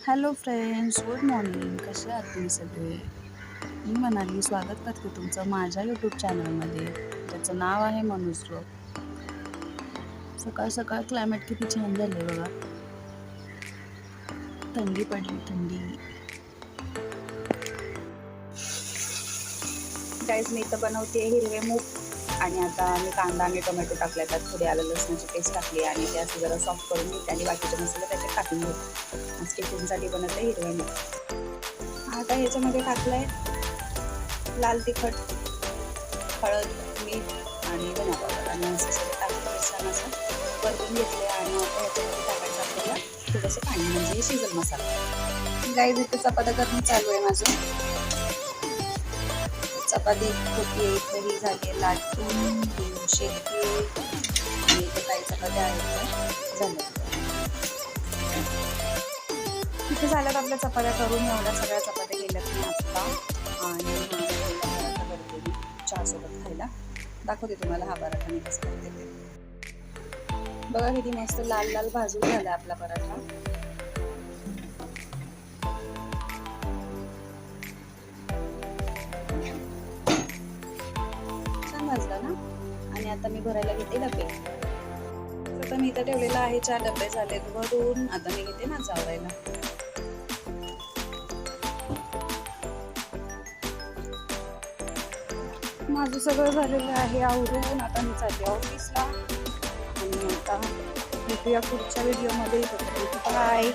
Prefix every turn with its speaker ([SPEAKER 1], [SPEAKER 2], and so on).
[SPEAKER 1] Hello friends, good morning. कसे आहात तुम्ही सगळे? मी मनाली स्वागत करते तुमचं माझ्या यूट्यूब चॅनलमध्ये, ज्याचं नाव आहे मनूज व्लॉग. सकाळ सकाळ क्लायमेट किती छान झालंय बघा. थंडी पडली, थंडी. गाईज, मी इथं बनवते हिरवे मूग आणि आता मी कांदा आणि टोमॅटो टाकले, त्यात थोडी आलं लसणाची पेस्ट टाकली आणि ते असं जरा सॉफ्ट करून मी त्याने बाकीचे मसाले त्याच्यात टाकून घेते. आज टिफिनसाठी बनवते हिरवे मूग. आता ह्याच्यामध्ये टाकलंय लाल तिखट, हळद, मीठ आणि धना पावडर आणि असं सगळं टाकून छान असं परतून घेतले आणि आता ह्याच्यामध्ये टाकायचं आपल्याला थोडंसं पाणी, म्हणजे शिजल मसाला. गाईज, इथे चपात्या करून चालू आहे माझं. चपाती होती ही झाली लाटून शेकते आणि इथे काही चपात्या आहेत झाल्या. तिथे झाल्यात आपल्या चपात्या करून. एवढ्या सगळ्या चपात्या गेल्यात मी आत्ता आणि पराठा करते मी चहासोबत खायला. दाखवते तुम्हाला हा पराठा मी कसं करते ते. बघा किती मस्त लाल लाल भाजून झाला आपला पराठा. छान भाजला ना. आणि आता मी भरायला घेते डबे. आता मी इथं ठेवलेला आहे 4 डबे झालेत भरून. आता मी घेते माझं आवरायला. माझं सगळं झालेलं आहे आवरून. आता मी चालले ऑफिसला आणि आता भेटूया पुढच्या व्हिडिओमध्ये. बाय.